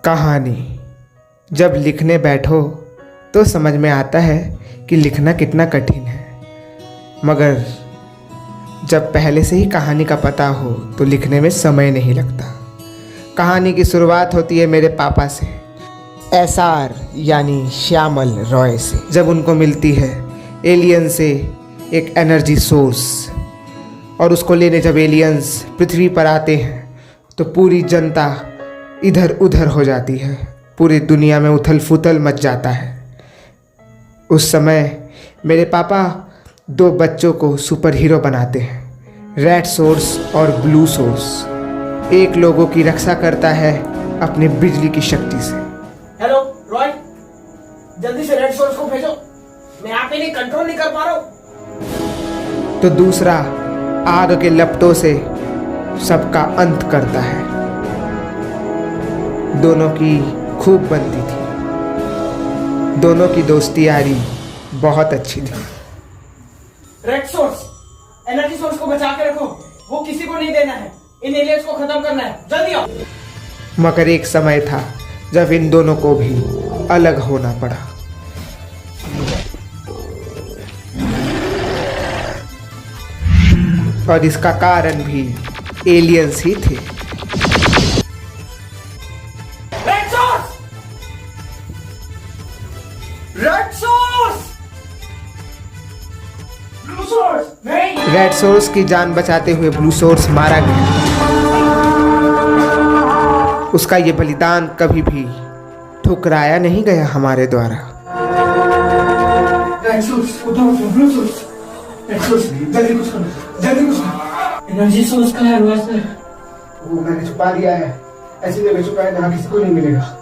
कहानी जब लिखने बैठो तो समझ में आता है कि लिखना कितना कठिन है, मगर जब पहले से ही कहानी का पता हो तो लिखने में समय नहीं लगता। कहानी की शुरुआत होती है मेरे पापा से, एसआर यानी श्यामल रॉय से। जब उनको मिलती है एलियन से एक एनर्जी सोर्स और उसको लेने जब एलियंस पृथ्वी पर आते हैं तो पूरी जनता इधर उधर हो जाती है, पूरी दुनिया में उथल फुथल मच जाता है। उस समय मेरे पापा दो बच्चों को सुपर हीरो बनाते हैं, रेड सोर्स और ब्लू सोर्स। एक लोगों की रक्षा करता है अपने बिजली की शक्ति से। हेलो रॉय, जल्दी से रेड सोर्स को भेजो, मैं यहाँ पे नहीं कंट्रोल नहीं कर पा रहा हूँ। तो दूसरा आग के लपटों से सबका अंत करता है। दोनों की खूब बनती थी, दोनों की दोस्ती यारी बहुत अच्छी थी। रेड सोर्स, एनर्जी सोर्स को बचा के रखो, वो किसी को नहीं देना है, इन एलियंस को खत्म करना है, जल्दी आओ। मगर एक समय था जब इन दोनों को भी अलग होना पड़ा। और इसका कारण भी एलियंस ही थे। Red source, red source, blue source नहीं। रेड सोर्स की जान बचाते हुए ब्लू सोर्स मारा गया। उसका ये बलिदान कभी भी ठुकराया नहीं गया हमारे द्वारा। Red source, blue source, red source, जल्दी कुछ करो, जल्दी कुछ करो। एनर्जी सोर्स का है वैसे, वो मैंने छुपा दिया है, ऐसी जगह छुपा है जहाँ किसी को नहीं मिलेगा।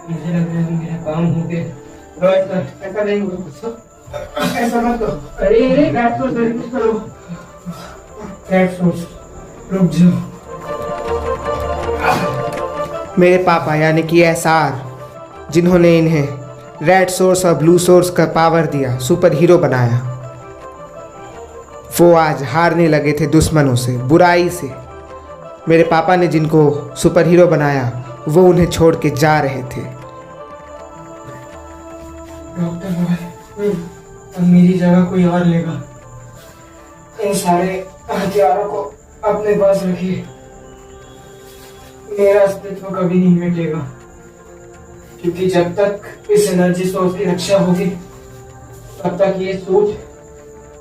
मुझे लग रहा है मेरा काम हो गया। रॉय, ऐसा नहीं होगा कुछ, ऐसा मत करो। अरे रेड सोर्स, जल्दी कुछ करो। रेड सोर्स, रुक जाओ। मेरे पापा यानी कि एसआर, जिन्होंने इन्हें रेड सोर्स और ब्लू सोर्स का पावर दिया, सुपर हीरो बनाया, वो आज हारने लगे थे दुश्मनों से, बुराई से। मेरे पापा ने जिनको सुपर हीरो बनाया वो उन्हें छोड़ के जा रहे थे। डॉक्टर रॉय, अब मेरी जगह कोई और लेगा। इन सारे हथियारों को अपने पास रखिए, मेरा अस्तित्व कभी नहीं मिटेगा, क्योंकि जब तक इस एनर्जी सोर्स की रक्षा होगी तब तक ये सूट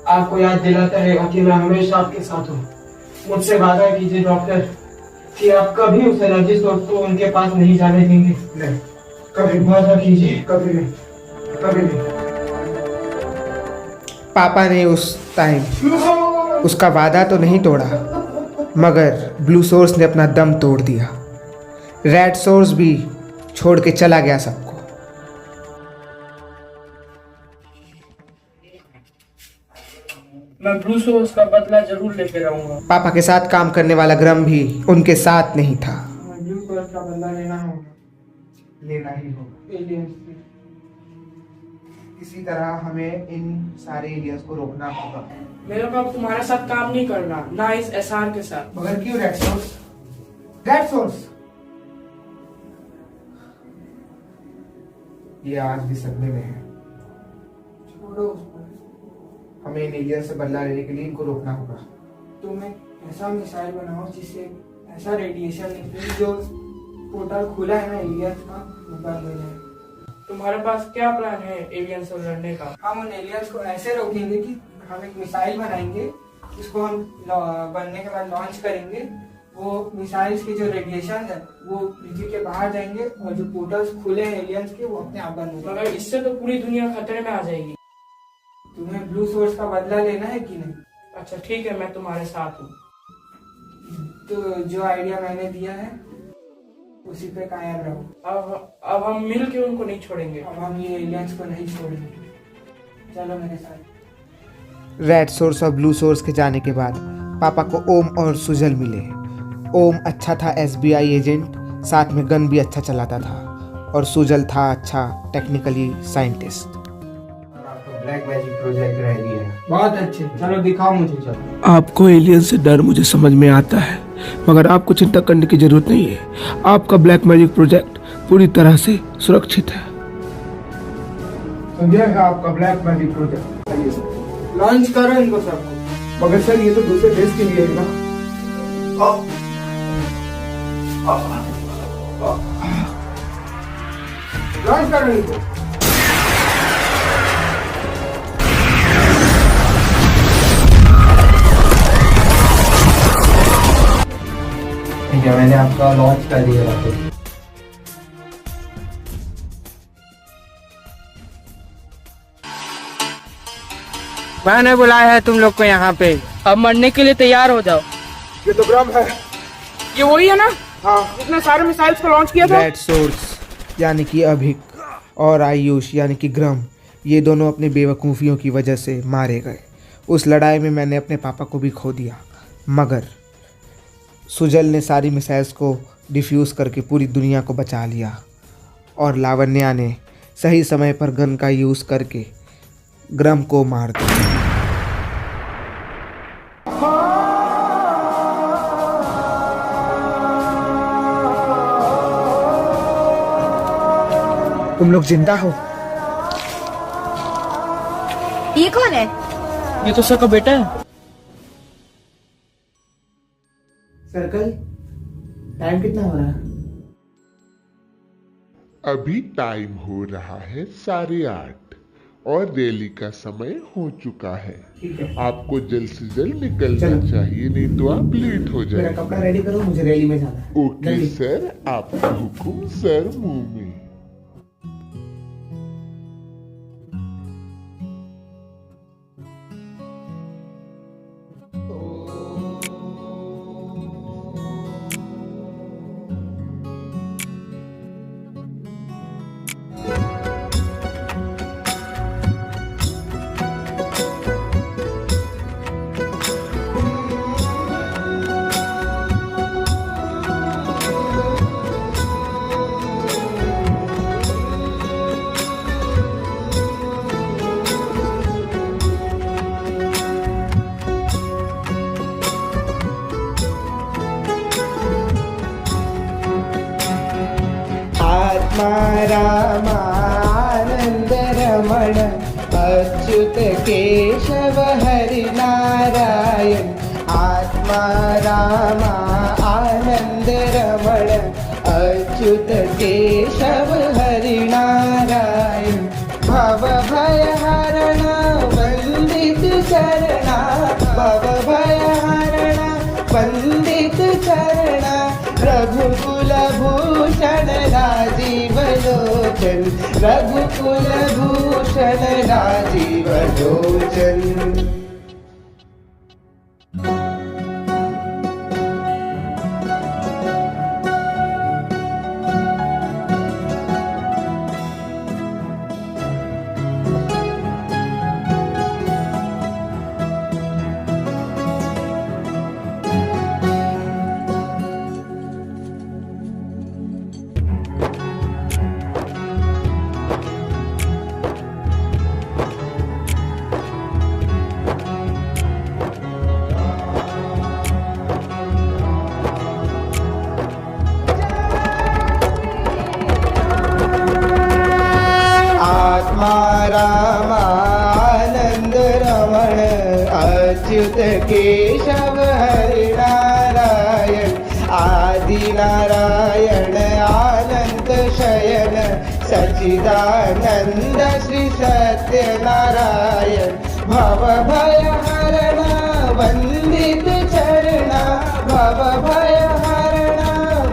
आपको याद दिलाता रहेगा कि मैं हमेशा आपके साथ हूँ। मुझसे वादा कीजिए डॉक्टर कि आप कभी उस एनर्जी सोर्स को उनके पास नहीं जाने देंगे। नहीं, कभी वादा कीजिए। कभी नहीं, कभी नहीं। पापा ने उस टाइम उसका वादा तो नहीं तोड़ा, मगर ब्लू सोर्स ने अपना दम तोड़ दिया। रेड सोर्स भी छोड़ के चला गया सबको। मैं ब्लू सोर्स का बदला जरूर लेके रहूंगा। पापा के साथ काम करने वाला ग्रम भी उनके साथ नहीं था। ब्लू सोर्स का बदला लेना होगा, लेना ही होगा। एलियंस से। इसी तरह हमें इन सारे एलियंस को रोकना होगा। मेरे को अब तुम्हारे साथ काम नहीं करना, ना इस एसआर के साथ। मगर क्यों रेड सोर्स? रेड सोर्स ये आज भी सदमे में है। छोड़ो उसको, हमें इन एलियंस से बदला लेने के लिए इनको रोकना होगा। तुम एक ऐसा मिसाइल बनाओ जिससे ऐसा रेडिएशन निकले जो पोर्टल खुला है ना एलियंस का, वो बंद हो जाए। तुम्हारे पास क्या प्लान है एलियंस से लड़ने का? हम उन एलियंस को ऐसे रोकेंगे कि हम एक मिसाइल बनाएंगे, इसको हम बनने के बाद लॉन्च करेंगे। वो मिसाइल्स की जो रेडिएशन है वो पृथ्वी के बाहर जाएंगे और जो पोर्टल्स खुले हैं एलियंस के वो अपने आप बंद हो जाएंगे। मगर इससे तो पूरी दुनिया खतरे में आ जाएगी। तुम्हें ब्लू सोर्स का बदला लेना है कि नहीं? अच्छा ठीक है, मैं तुम्हारे साथ हूँ। तो जो आइडिया मैंने दिया है उसी पे कायम रहो। अब हम मिल के उनको नहीं छोड़ेंगे। अब हम ये एलियंस को नहीं छोड़ेंगे, चलो मेरे साथ। रेड सोर्स और ब्लू सोर्स के जाने के बाद पापा को ओम और सुजल मिले। ओम अच्छा था एसबीआई एजेंट, साथ में गन भी अच्छा चलाता था, और सुजल था अच्छा technically scientist. Black magic project ready है। बहुत अच्छे, चलो दिखाओ मुझे। चलो, आपको एलियन से डर मुझे समझ में आता है, मगर आपको चिंता करने की जरूरत नहीं है। आपका ब्लैक मैजिक प्रोजेक्ट पूरी तरह से सुरक्षित है। समझिए आपका ब्लैक मैजिक प्रोजेक्ट। आइए सर। लॉन्च करो इनको सब। मगर सर ये तो दूसरे देश के लिए है ना। लॉन्च करो इनको। ठीक है, मैंने आपका लॉन्च कर दिया रॉकेट। मैंने बुलाया है तुम लोग को यहाँ पे, अब मरने के लिए तैयार हो जाओ। ये तो ग्राम है। ये वही है ना हाँ। जिसने सारे मिसाइल्स को लॉन्च किया था? रेड सोर्स यानी कि अभिक और आयुष यानी कि ग्रम, ये दोनों अपनी बेवकूफ़ियों की वजह से मारे गए। उस लड़ाई में मैंने अपने पापा को भी खो दिया, मगर सुजल ने सारी मिसाइल्स को डिफ्यूज़ करके पूरी दुनिया को बचा लिया और लावण्या ने सही समय पर गन का यूज़ करके ग्रम को मार दिया। तुम लोग जिंदा हो? ये कौन है? ये तो सर का बेटा है। सर्कल, टाइम कितना हो रहा है? अभी टाइम हो रहा है 8:30 और रैली का समय हो चुका है। ठीक है। आपको जल्द से जल्द निकलना चलो। चाहिए, नहीं तो आप लेट हो मेरा जाएंगे। कपड़ा रेडी करो, मुझे रैली में जाना है। ओके जल्दी। सर, आपका हुक्म सर। मुंह में आत्मा रामानंद रमण अच्युत केशव हरि नारायण। आत्मा रामा आनंद रमण अच्युत केशव हरि नारायण। भव भय हरण वंदित चरणा, भव भय हरण वंदित चरणा। रघुकुल भूषण राजीव लोचन, रघुकुल भूषण राजीव लोचन। आत्मा रामानंद रमण अच्युत केशव हरि नारायण। आदि नारायण अनंत शयन सच्चिदानंद श्री सत्य नारायण। भव भय हरण वंदित चरणा, भव भय हरण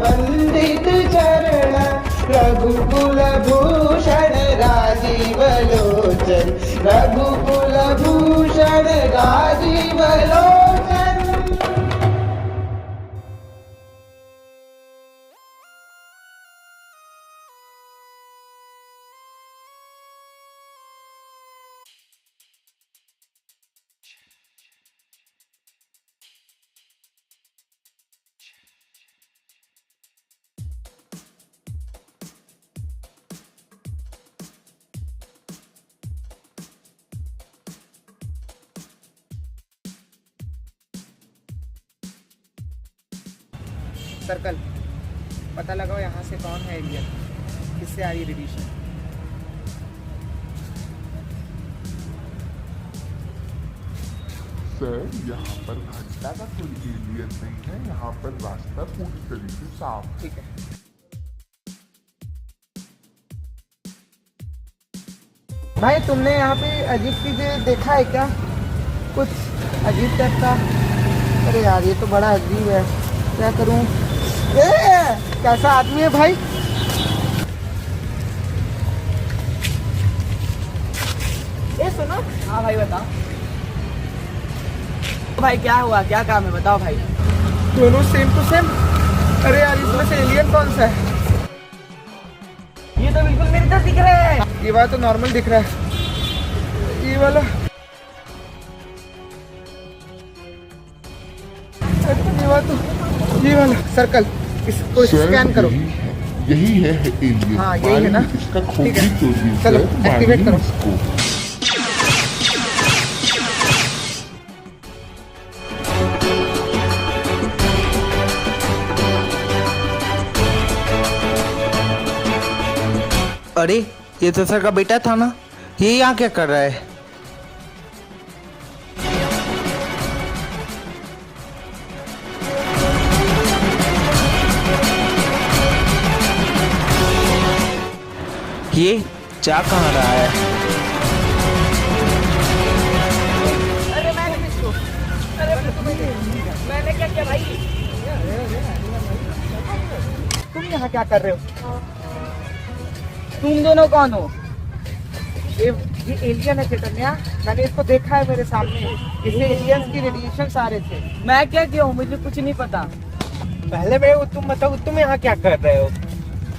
वंदित चरणा। रघुकुल भूषण राजीव लोचन, रघुकुल भूषण राजीव लोचन। सर्कल, पता लगाओ यहाँ से कौन है एलियन, किससे आ रही है रेडिएशन। सर, यहाँ पर घटना का कोई एलियन नहीं है, यहाँ पर रास्ता पूरी तरीके से साफ है। ठीक है। भाई तुमने यहाँ पे अजीब चीजें देखा है क्या? कुछ अजीब टाइप का? अरे यार ये तो बड़ा अजीब है, क्या करूँ? कैसा आदमी है भाई? ये सुनो। हाँ भाई बताओ। भाई क्या हुआ, क्या काम है, बताओ भाई। दोनों सेम टू सेम। अरे यार इसमें से एलियन कौन सा है? ये तो बिल्कुल मेरी तरह दिख रहा है। ये वाला तो नॉर्मल दिख रहा है, ये वाला ये वाला तो ये वाला सर्कल, इसको सर, स्कैन करो। यही है एलियन। हाँ, यही है ना? इसका ठीक खोपड़ी है। तोड़िए चलो, सर, एक्टिवेट मारिए करो। इसको। अरे ये तो सर का बेटा था ना, ये यहाँ क्या कर रहा है? ये जा कहाँ रहा है? अरे मैंने क्या किया भाई? तुम यहाँ क्या कर रहे हो? तुम दोनों कौन हो? ये एलियन है चैतन्या, मैंने इसको देखा है मेरे सामने। इसे एलियंस की रेडिएशन आ रहे थे। मैं क्या किया हूँ, मुझे कुछ नहीं पता। पहले मैं तुम बताओ, तुम यहाँ क्या कर रहे हो?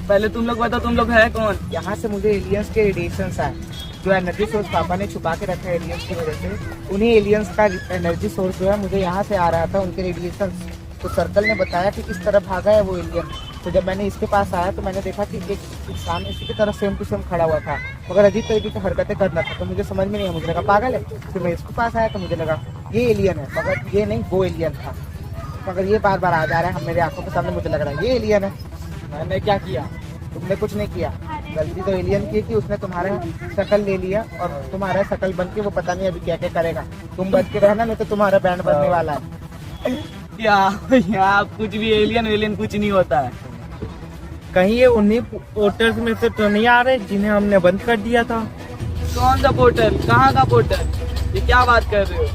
पहले तुम लोग बताओ, तुम लोग है कौन? यहाँ से मुझे एलियंस के रेडिएशन आए, जो एनर्जी सोर्स पापा ने छुपा के रखा है एलियंस की वजह से। उन्हीं एलियंस का एनर्जी सोर्स जो है मुझे यहाँ से आ रहा था, उनके रेडिएशन। तो सर्कल ने बताया कि इस तरह भागा है वो एलियन। तो जब मैंने इसके पास आया तो मैंने देखा कि एक इंसान इसी की तरह सेम टू सेम खड़ा हुआ था, मगर अजीब तरीके की हरकतें कर रहा था। तो मुझे समझ में नहीं आया, मुझे लगा पागल है। फिर मैं इसके पास आया तो मुझे लगा ये एलियन है, मगर ये नहीं, वो एलियन था। मगर ये बार बार आ जा रहा है मेरे आंखों के सामने, मुझे लग रहा है ये एलियन है। मैंने क्या किया? तुमने कुछ नहीं किया, गलती तो एलियन की कि उसने तुम्हारा शक्ल ले लिया और तुम्हारा शक्ल बन के वो पता नहीं अभी क्या क्या करेगा। तुम बच के रहना, नहीं तो तुम्हारा बैंड बजने वाला है। क्या कुछ भी एलियन वेलियन कुछ नहीं होता है। कहीं ये उन्हीं पोर्टल्स में से तो नहीं आ रहे जिन्हें हमने बंद कर दिया था? कौन सा पोर्टल, कहाँ का पोर्टल, ये क्या बात कर रहे हो?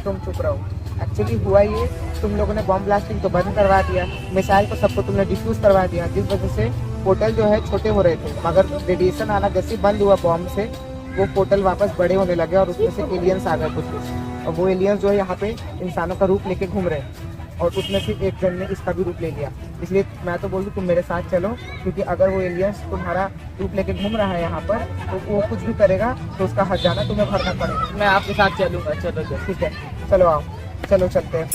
तुम चुप रहो। एक्चुअली हुआ ये, तुम लोगों ने बॉम्ब ब्लास्टिंग तो बंद करवा दिया, मिसाइल को सबको तुमने डिफ्यूज करवा दिया, जिस वजह से पोर्टल जो है छोटे हो रहे थे। मगर रेडिएशन आना जैसे बंद हुआ बॉम्ब से, वो पोर्टल वापस बड़े होने लगे और उसमें से एलियंस आ गए कुछ। और वो एलियंस जो है यहाँ पे इंसानों का रूप लेके घूम रहे हैं, और उसमें से एक जन ने इसका भी रूप ले लिया। इसलिए मैं तो बोल दूँ तुम मेरे साथ चलो, क्योंकि अगर वो एलियंस तुम्हारा रूप लेके घूम रहा है यहाँ पर, तो वो कुछ भी करेगा तो उसका हर्जाना तुम्हें भरना पड़ेगा। मैं आपके साथ चलूंगा, चलो चलो। ठीक है, चलो आओ, चलो चलते हैं।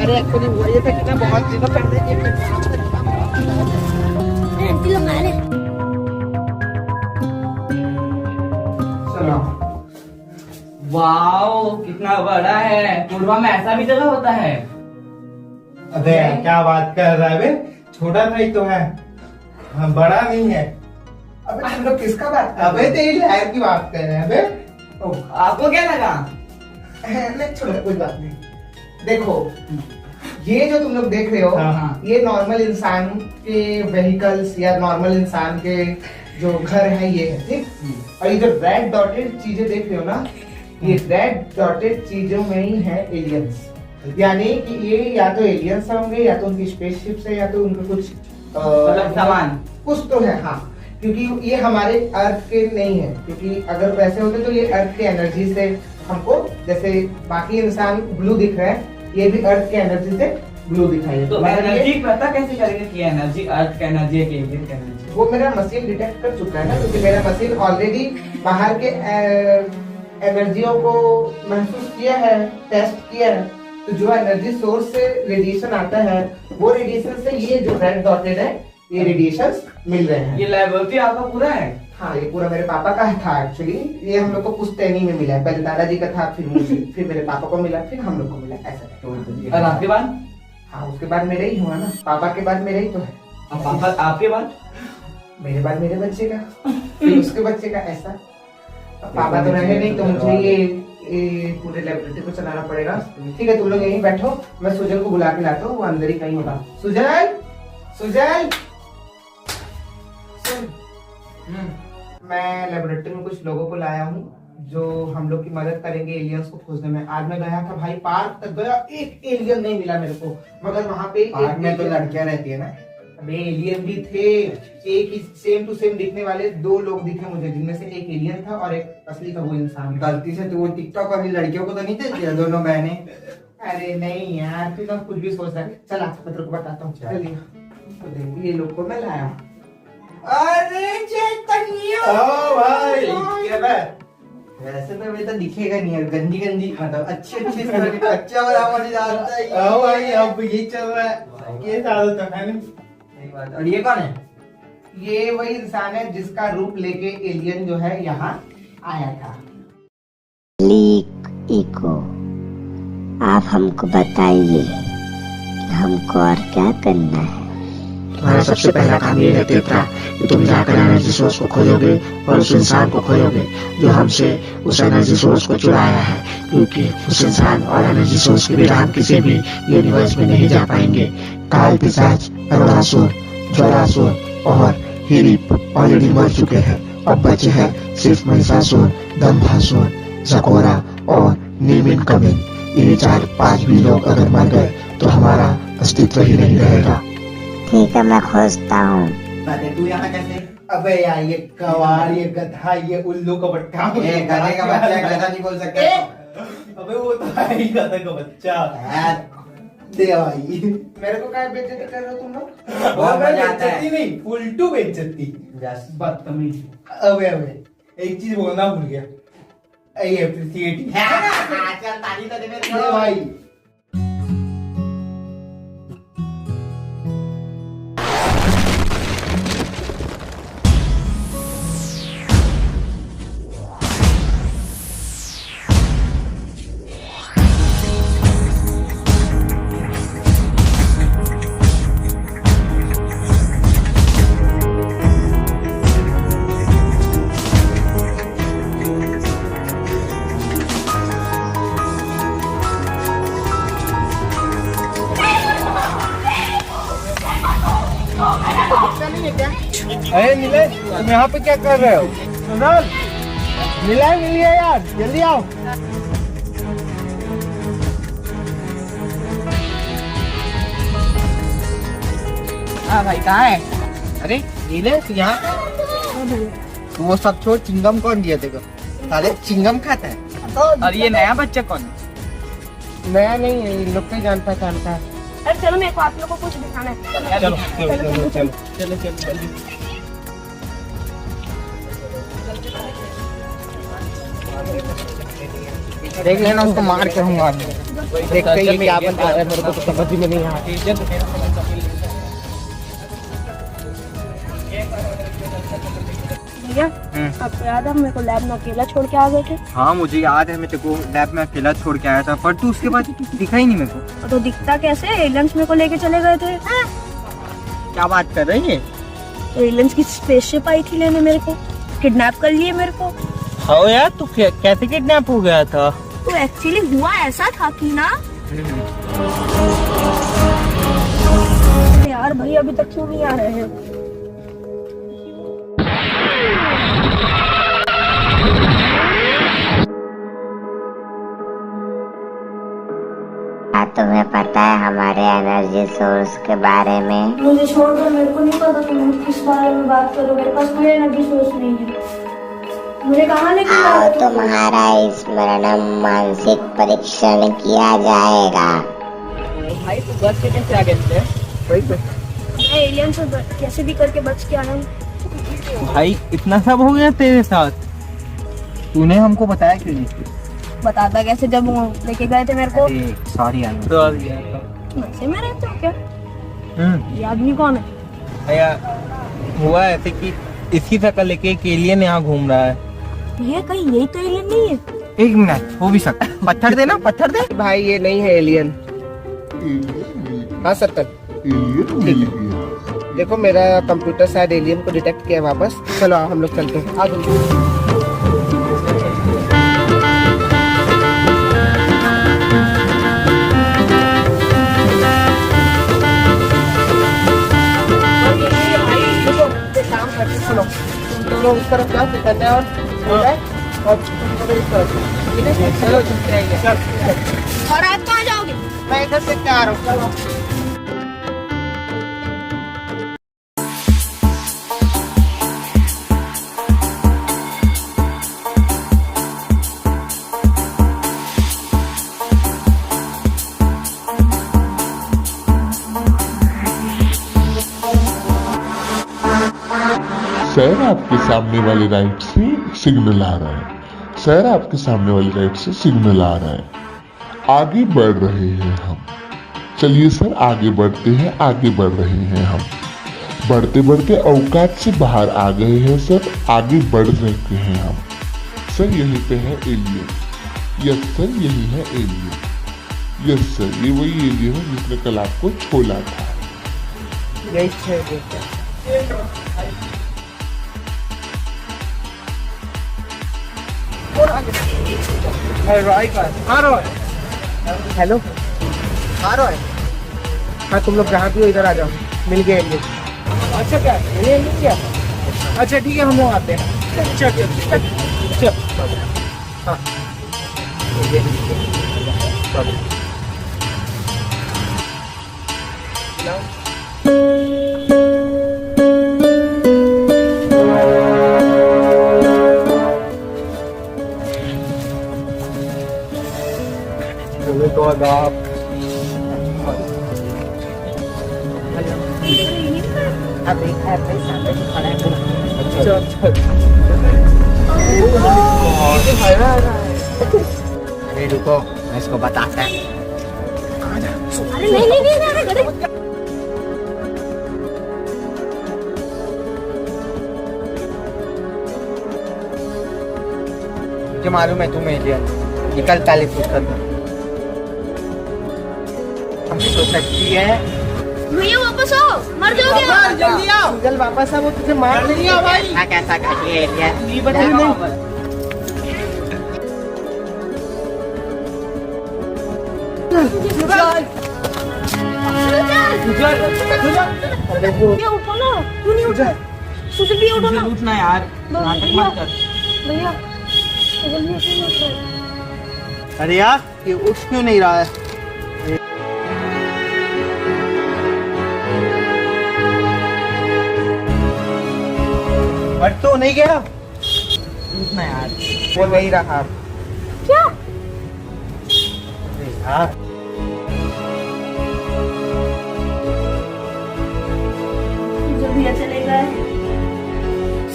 अरे एक्चुअली हुआ ये था कि मैं बहुत दिनों पहले चलो। वाओ कितना बड़ा है, पूर्वा में ऐसा भी जगह होता है? अबे क्या बात कर रहा है बे? छोटा सा ही तो है, हाँ, बड़ा नहीं है। अबे हम लोग किसका बात कर रहे हैं? अबे तेरी लहर की बात कर रहे हैं बे। आपको क्या लगा? नहीं छोड़ो, कोई बात नहीं। देखो ये जो तुम लोग देख रहे हो, हाँ। ये नॉर्मल इंसान के व्हीकल्स या नॉर्मल इंसान के जो घर है ये है, ठीक। और ये जो रेड डॉटेड चीजें देख रहे हो ना, ये रेड डॉटेड चीजों में ही है एलियंस। यानी कि ये या तो एलियंस होंगे, या तो उनकी स्पेसशिप है, या तो उनका कुछ मतलब सामान कुछ तो है। हाँ, क्योंकि ये हमारे अर्थ के नहीं है, क्योंकि अगर वैसे होते तो ये अर्थ के एनर्जी से हमको, जैसे बाकी इंसान ब्लू दिख रहा है, ये भी अर्थ के एनर्जी से ब्लू दिखाई। तो एनर्जी पता कैसे करेंगे कि एनर्जी अर्थ का एनर्जी है कि एलियन का एनर्जी? वो मेरा मशीन डिटेक्ट कर चुका है ना, क्योंकि मेरा मशीन ऑलरेडी बाहर के एनर्जियों को महसूस किया है, टेस्ट किया है। तो जो एनर्जी सोर्स से रेडिएशन आता है वो रेडिएशन से ये जो रेड डॉटेड है ये रेडिएशन मिल रहे हैं। ये लेबोरेटरी आपका पूरा है? हाँ, ये पूरा मेरे पापा का था एक्चुअली। ये हम लोग को पुश्तैनी में मिला है, पहले दादाजी का था, फिर मुझे, फिर मेरे पापा को मिला, फिर हम लोग को मिला, ऐसा है। और आपके बाद? हाँ, उसके बाद मेरे ही हुआ ना, पापा के बाद मेरे ही तो है। पापा आपके बाद? मेरे बाद मेरे बच्चे का, फिर उसके बच्चे का, ऐसा। पापा तो रहे नहीं तो मुझे ये पूरे लेबोरेटरी को चलाना पड़ेगा। ठीक है, तुम लोग यहीं बैठो, मैं सुजल को बुला के लाता हूँ, वो अंदर ही कहीं होगा। सुजल, सुजल, सुन। मैं लेबोरेटरी में कुछ लोगों को लाया हूँ जो हम लोग की मदद करेंगे एलियंस को खोजने में। आज मैं गया था भाई, पार्क तक गया, एक एलियन नहीं मिला मेरे को, मगर वहाँ पे पार्क में तो लड़कियां रहती है ना। अबे एलियन भी थे, एक ही सेम टू सेम दिखने वाले 2 लोग दिखे मुझे, जिनमें से एक एलियन था और एक असली का वो इंसान। गलती से तो वो टिकटॉक वाली लड़कियों को तो नहीं दे दिया दोनों बहने? अरे नहीं यार, तू तो कुछ भी सोच रहा है। चला मैं तेरे को बताता हूँ। चलिए, तो देखिए ये लोग को मैं लाया हूँ। अरे चैतन्य, ओ भाई क्या बात? वैसे तो मैं तो दिखेगा नहीं यार, गंदी गंदी मतलब अच्छी अच्छा वाला मुझे जानता है। ओ भाई अब ये चल रहा है, ये साल तो है नहीं। और ये कौन है? ये वही इंसान है जिसका रूप लेके एलियन जो है यहाँ आया था। लीक इको, आप हमको बताइए हमको और क्या करना है? तुम्हारा सबसे पहला काम ये है तेतरा कि तुम जाकर एनर्जी सोर्स को खोजोगे और उस इंसान को खोजोगे जो हमसे उस एनर्जी सोर्स को चुराया है, क्योंकि उस इंसान और एनर्जी सोर्स के बिना हम किसी भी यूनिवर्स में नहीं जा पाएंगे। काल पिशाच, अरुणासुर, ज्वालासुर और हिरिप ऑलरेडी मर चुके हैं। अब बचे हैं सिर्फ महिषासुर, दंभासुर, जकोरा और नीमिन कमिन। ये 4-5 भी लोग अगर मर गए तो हमारा अस्तित्व ही नहीं रहेगा। ठीक है, मैं खोजता हूँ। तू यहाँ कैसे? अबे यार ये कवार, ये गधा, ये उल्लू का बट्टा, ये गधे का बच्चा, गधा नहीं बोल सकते। अबे वो तो है ही गधे का बच्चा। दे भाई, मेरे को क्या बेइज्जती कर रहे हो तुम लोग? बेइज्जती नहीं, उल्टू बेइज्जती। बदतमीज। अबे एक चीज बोलना भूल गया, एप्रिशिएट। चल ताली तो दे मेरे को भाई। अरे नीले, तुम यहाँ पे क्या कर रहे हो? सुनल, नीले मिलिए यार, जल्दी आओ। हाँ भाई कहाँ है? अरे नीले तू यहाँ? तू वो सब छोड़, चिंगम कौन दिया तेरे को? साले चिंगम खाता है। और ये नया बच्चा कौन है? नया नहीं है, इन लोग का जान पहचान का है। अरे चलो, मेरे को आप लोगों को कुछ दिखाना है। चलो चलो चलो चलो चलो। देख लेना, उसको मार के हूँ। देखते ही क्या बता रहा है, मेरे को तो समझ में नहीं आ भैया, आपको याद है मेरे को लैब में अकेला छोड़ के आ गए थे? हाँ मुझे याद है, मैं तेरे को लैब में अकेला छोड़ के आया था, पर तू उसके बाद दिखा ही नहीं मेरे को। तो दिखता कैसे? एलियंस मेरे को लेके चले गए थे। क्या बात कर रही है? एलियंस की स्पेसशिप आई थी लेने मेरे को, किडनैप कर लिए मेरे को। हाँ यार, तू कैसे किडनैप हो गया था? तो एक्चुअली हुआ ऐसा था कि ना यार, भाई अभी तक क्यों नहीं आ रहे हैं? तुम्हें पता है हमारे एनर्जी सोर्स के बारे में? मुझे छोड़ दो, मेरे को नहीं पता तुम किस बारे में बात करो। मेरे पास कोई एनर्जी सोर्स नहीं है। मुझे कहाँ लेके आओ, तुम्हारा स्मरण मानसिक परीक्षण किया जाएगा। भाई तू बच के कैसे आ गया? मैं एलियन से कैसे भी करके बच के आया हूँ। भाई इतना सब हो गया तेरे साथ, तूने हमको बताया क्यों नहीं? बताता कैसे जब वो लेके गए थे मेरे को। सॉरी यार। नशे में रहते हो क्या? ये आदमी कौन है? भैया हुआ ऐसे कि इसकी शक्ल लेके एक एलियन यहाँ घूम रहा है। भैया कहीं यही तो एलियन नहीं है? एक मिनट, हो भी सकता। पत्थर देना, पत्थर दे। भाई ये नहीं है एलियन। हाँ सत्तर, एलियन मिल गया। देखो मेरा कंप्यूटर शायद एलियन को डिटेक्ट किया वापस। चलो हम लोग चलते हैं। आ जाओ। सुनो, तुम लोग इस तरफ जाओ, करना है और इस तरफ। ठीक है, चलो चलते हैं। और आप कहाँ जाओगे? मैं इधर से क्या आ रहा हूँ। चलो। सर आपके सामने वाले राइट से सिग्नल आ रहा है। सर आपके सामने वाले राइट से सिग्नल आ रहा है। आगे बढ़ रहे हैं हम। चलिए सर आगे बढ़ते हैं, आगे बढ़ रहे हैं हम। बढ़ते बढ़ते औकात से बाहर आ गए हैं सर, आगे बढ़ रहे हैं हम। सर यहीं पे है एलियन। यस सर यही है एलियन। यस सर ये वही एलियन है जिसने कल आपको छोला था। यही है। हेलो, आ रहा है। हाँ तुम लोग जहाँ भी हो इधर आ जाओ, मिल गए एलियन। अच्छा क्या एलियन मिल गया? अच्छा ठीक है हम लोग आते हैं। चल हाँ तो आप अरे रुको, मैं इसको बताता है। अरे नहीं गधे। मुझे मालूम है तुम एलियन। निकल पहले फुट कर। हमने तो सकती है। भैया वापस आओ, मर जाओगे। जल्दी आओ, जल्द वापस आ, वो तुझे मार लेंगे भाई। कैसा कहिए एलियन? नहीं बता नहीं। भैया उठो ना, क्यों नहीं उठा? सुजल भी उठो ना। उठना यार, नाटक मत कर। भैया सुजल भी क्यों नहीं उठ रहा? अरे यार ये उठ क्यों नहीं रहा है? बट तो नहीं गया। उठना यार, वो वही रहा। क्या? अरे यार भैया चले गए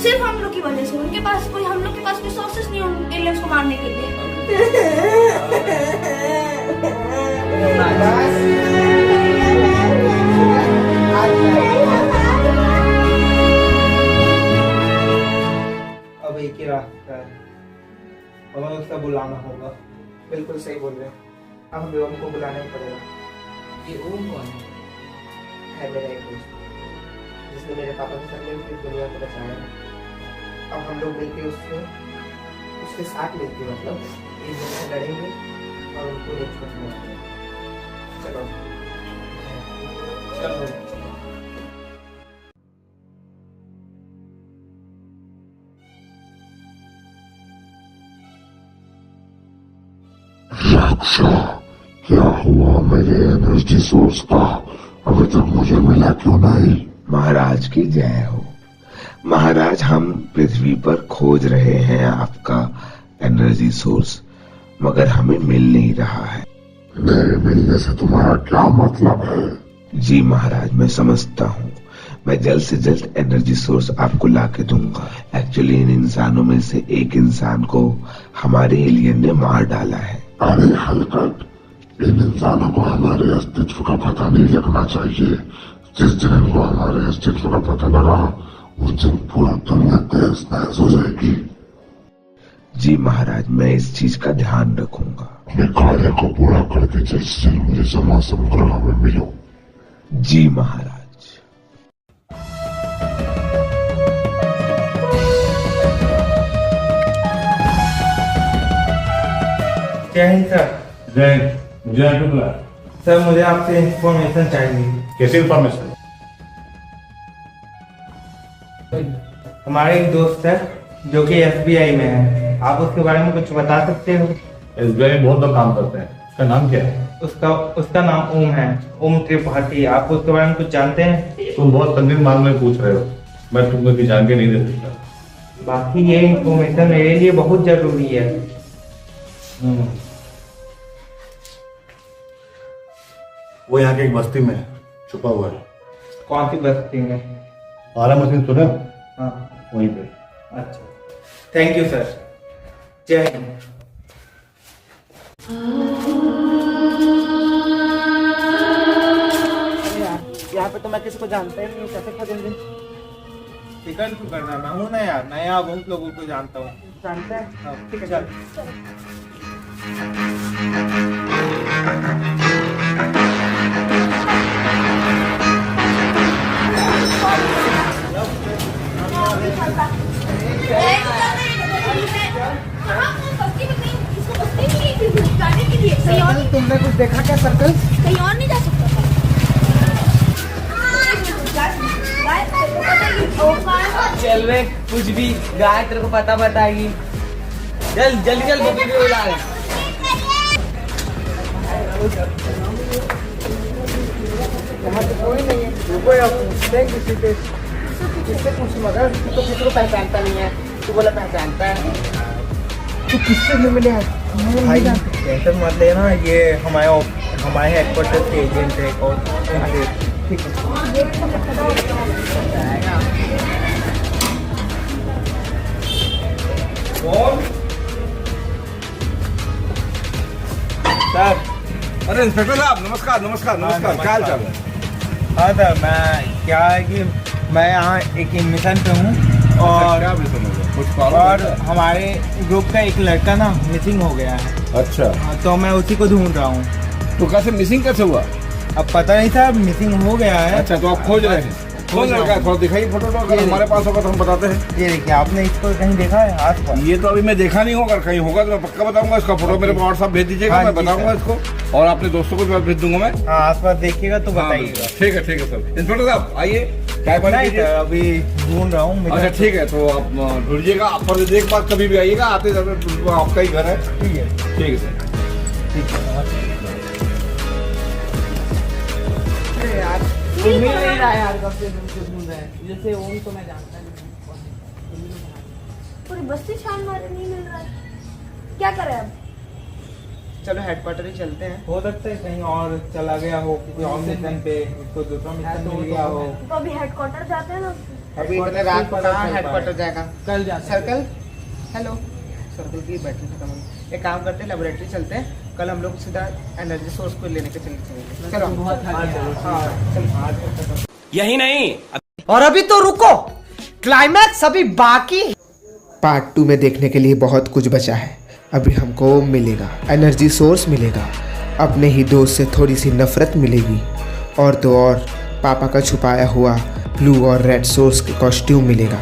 सिर्फ हम लोग की वजह से। उनके पास कोई, हम लोग के पास कोई सोर्सेस नहीं है एलियंस को मारने के लिए। अब एक ही रास्ता है, हमें उसका बुलाना होगा। बिल्कुल सही बोल रहे हो। अब हमें ओम को बुलाना ही पड़ेगा। ये ओम कौन है मेरा एक दोस्त जिसने मेरे पापा के साथ मिलकर दुनिया को बचाया है। अब हम लोग मिलकर उसके साथ मिलकर मतलब एक दिन से लड़ेंगे और उनको नहीं छोड़ेंगे। चलो चलो। रक्षा, क्या हुआ मेरे एनर्जी सोर्स का? अभी तक मुझे मिला क्यों नहीं? महाराज की जय हो। महाराज हम पृथ्वी पर खोज रहे हैं आपका एनर्जी सोर्स, मगर हमें मिल नहीं रहा है। मेरे मिलने से तुम्हारा क्या मतलब है? जी महाराज मैं समझता हूँ, मैं जल्द से जल्द एनर्जी सोर्स आपको ला के दूंगा। एक्चुअली इन इंसानों में से एक इंसान को हमारे एलियन ने मार डाला है। अरे हलकट, इन इंसानों को हमारे अस्तित्व का पता नहीं लगना चाहिए। जिस दिन इनको हमारे अस्तित्व का पता लगा उस दिन पूरा दुनिया तहस नहस हो जाएगी। जी महाराज, मैं इस चीज का ध्यान रखूंगा। अपने कार्य को पूरा करके जल्द से जल्द मुझे समा समग्र में मिलो। जी महाराज। जय हिंद सर। जय शुक्ला। सर मुझे आपसे इंफॉर्मेशन चाहिए। कैसी इंफॉर्मेशन? हमारे एक दोस्त है जो कि FBI में है, आप उसके बारे में कुछ बता सकते हो? SBI में बहुत लोग काम करते हैं। उसका नाम क्या है? उसका नाम ओम है, ओम त्रिपाठी। आप उसके बारे में कुछ जानते हैं? तुम बहुत संगीन मामले में पूछ रहे हो, मैं तुमको की जानकारी नहीं दे सकता। बाकी ये इंफॉर्मेशन मेरे लिए बहुत जरूरी है। वो यहाँ की एक बस्ती में छुपा हुआ है। कौन सी बस्ती में? आरा मशीन सुने? हाँ, वहीं पे। अच्छा, थैंक यू सर। जय हिंद। यहाँ पे तो मैं किसी को जानता ही नहीं, कैसे खोजेंगे? फिक्र क्यों करना, मैं हूँ ना यार, मैं यहाँ बहुत लोगों को जानता हूँ। जानते हैं? हाँ, ठीक है, चल। तुमने कुछ देखा क्या सर्कल? कहीं और नहीं जा सकता था। चल वे, कुछ भी गाय तेरे को पता बताएगी। चल जल्दी चल, बकरी भी उड़ा रहे। यहाँ पे कोई नहीं है। रुको यार, पूछते हैं किसी से। किससे पूछ मगर तू तो किसी को पहचानता नहीं है। तू बोला पहचानता है। तू किससे नहीं मिले है? भाई टेंशन मत लेना, ये हमारे हेडक्वार्टर के एजेंट है और ठीक है। कौन? सर। अरे इंस्पेक्टर साहब, नमस्कार नमस्कार नमस्कार, क्या हाल चाल है? हाँ सर, मैं क्या है कि मैं यहाँ एक मिशन पे हूँ और क्या मिशन हो गया? कुछ और हमारे ग्रुप का एक लड़का ना मिसिंग हो गया है। अच्छा, तो मैं उसी को ढूंढ रहा हूँ। तो कैसे मिसिंग कैसे हुआ? अब पता नहीं था, मिसिंग हो गया है। अच्छा, तो आप खोज रहे हैं? कौन लड़का है? थोड़ा दिखाइए फोटो। तो अगर हमारे पास होगा तो हम बताते हैं। ये देखिए, आपने इसको कहीं देखा है हाथ पर? ये तो अभी मैं देखा नहीं होगा, कहीं होगा तो मैं पक्का बताऊंगा। इसका फोटो मेरे को व्हाट्सएप भेज दीजिएगा। हाँ, मैं जी बताऊंगा सर। इसको और अपने दोस्तों को भी भेज दूंगा मैं। हाँ, आस पास देखिएगा तो बताइएगा। ठीक है सर। इंस्पेक्टर साहब आइए, चाय पानी नहीं कीजिए। सर, अभी ढूंढ रहा हूँ। अच्छा ठीक है, तो आप ढूंढिएगा। आप पर एक बार कभी भी आइएगा, आते जाते आपका ही घर है। ठीक है सर। ठीक है। यार मिल नहीं रहा है यार, कब से तुमसे ढूंढ रहे हैं। जैसे ओम तो मैं जानता नहीं। पूरी बस्ती छान मारे, नहीं मिल रहा है। क्या करें अब? चलो हेडक्वार्टर ही चलते हैं। हो सकता है कहीं और चला गया हो, किसी और मिशन पे, उसको दूसरा मिशन मिल गया हो। तो अभी हेडक्वार्टर जाते हैं ना। अभी इतने रात को कहाँ हेडक्वार्टर जाएगा? कल जाते हैं। Circle, hello. सर्कल की बैटरी खत्म हो गई। एक काम करते हैं, लेबोरेटरी चलते हैं। कल हम लोग सीधा एनर्जी सोर्स को लेने के चलेंगे। चलो। यही नहीं, और अभी तो रुको, क्लाइमैक्स अभी बाकी। पार्ट 2 में देखने के लिए बहुत कुछ बचा है। अभी हमको मिलेगा, एनर्जी सोर्स मिलेगा, अपने ही दोस्त से थोड़ी सी नफरत मिलेगी, और तो और पापा का छुपाया हुआ ब्लू और रेड सोर्स के कॉस्ट्यूम मिलेगा।